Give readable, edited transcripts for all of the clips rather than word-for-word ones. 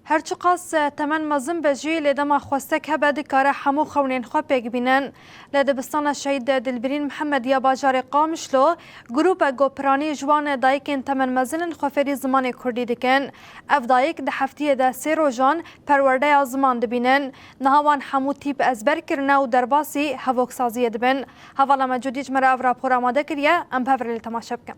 هرچی قاس تمن مزن بجی لدما خواستک هبه دکاره حمو خونین خواه پیگ بینن لدبستان شهید دلبرین محمد یا باجار قامشلو گروپ گوپرانی جوان دایکین تمن مزن خوفری زمان کردی دکن اف دایک ده هفته ده سی روزان پرورده زمان دبینن نهوان حمو تیپ ازبر کرنه و درباسی هفوک سازی دبن حوالا مجودیج مرا اف راپور آماده کریه ام پفر تماشا بکن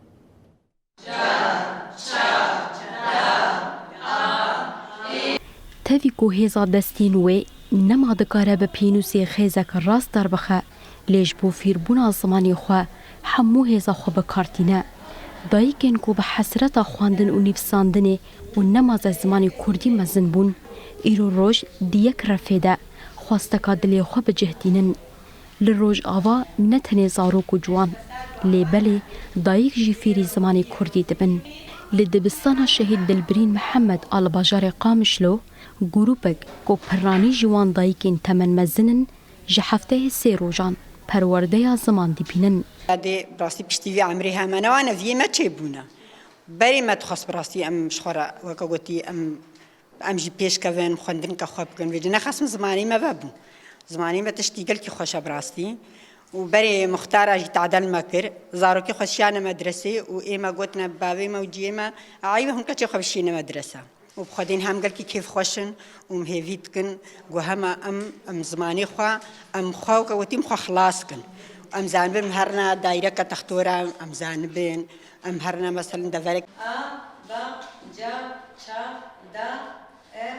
تفی کو هزا دستین و نما دکاره به پینوسی خیزک راست در بخه لیج بو فیربونا زمانی خواه همو هزا خو بکارتینه دایکن کو به حسرت خواندن و نیفساندنه و نماز زمانی کردی مزن بون ایرو روش دیک رفیده خواستکا دلی خو بجهدینن لروج آوا نتنه زاروک و جوان لیبلی دایک جی فیری زمانی کردی دبن لدبستان شهید دلبرین محمد آل باجار قامشلو گروپک کو پرانی جوان دایکین تمن مزنن جهفته سی روزان پرورده زمان دیپینن. هذه براسي بشتي عمري همنا وانا في ما تشيبونا بري ما تخص براسي ام شخرا وكوتي ام جي بيش كفن خندن كخوب كن فيدنا خصم زماني ما بابو زماني ما تشتيقل كي خوش براسي وبري مختارة جي تعدل مكر زاروكي خوشيانا مدرسة وإما قلتنا بابي موجيما عايبة هم كتشي خوشينا مدرسة وبخدين هم قال كيف خوشن ومهيفيتكن وهما ام زماني خوا ام خوا كوتيم خوا خلاصكن ام زانبن هرنا دايره كتختورا ام زانبن ام هرنا مثلا دفرك ا با جا چا دا ا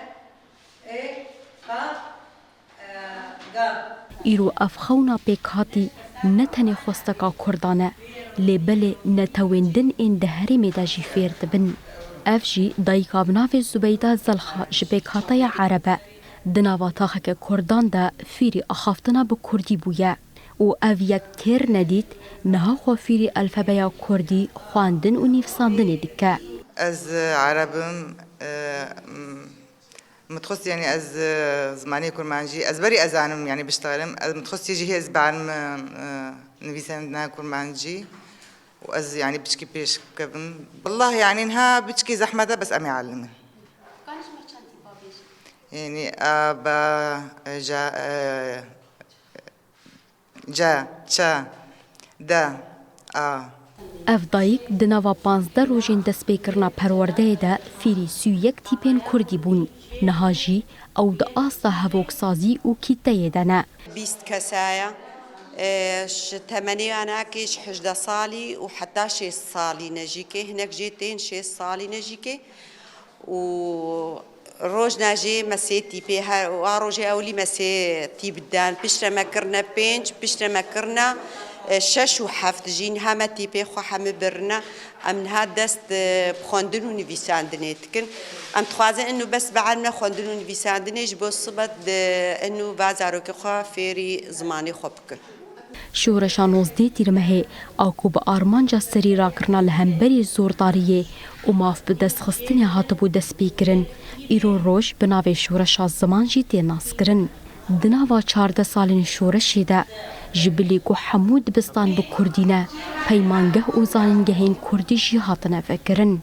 ا غا ایرو افخونا پیکاتی نتنی خوستکا کردانه لیبل نتویندن این دهری میداجی فیرد بن افجی دایکا بناف زبیده زلخا جبیکاتای عربه دناواتاخه که کردان ده فیری اخافتنا به کردی بویه و او یک تیر ندید نها خوفیری الفبایا کردی خواندن و نیفساندن دیگه از عربم متخصص يعني از زماني كرمانجي از بري ازانم يعني بشتغلم متخصص يجي هي از بعلم نبيسان كرمانجي واز يعني بشكي بيش كبن والله يعني انها بشكي زحمه بس امي علمن كانش مرشانتي بابيش يعني ابا جا چا دا اف دایک دناوا 15 روزین دست بیکرنا پرورده ده فیری سویک تیپین کردی بون نهاجی او ده آسا هفوک سازی و کیته دنه 20 كسايا تمني أنا كيش 11 صالي وحتى 6 صالي نجيكي هناك جيتين 6 صالي نجيكي و روج ناجي مسيتي بها وروجي أولي مسيتي بدان بشتر ما كرنا بينج بشتر ما كرنا شش وحفت جين همتي بخو هم برنا أمن هادست بخوندن ونفيساندني تكن أم تخوازن إنه بس بعدنا خوندن ونفيساندني جبوا صبت إنه بازاروك خو فيري زماني خبكن شورشا 19 تیرمه آکو به آرمانجا سری را کرنا لهمبری زورداریه و ماف به دست خستنی هاتبو دست بیکرن ایرو روش بناوه شورشا زمان جی تیناس کرن دناوا 14 سالین شورشی ده جبلی کو حمود بستان بکردینه پیمانگه و زانینگهین کردی جی هاتنه فکرن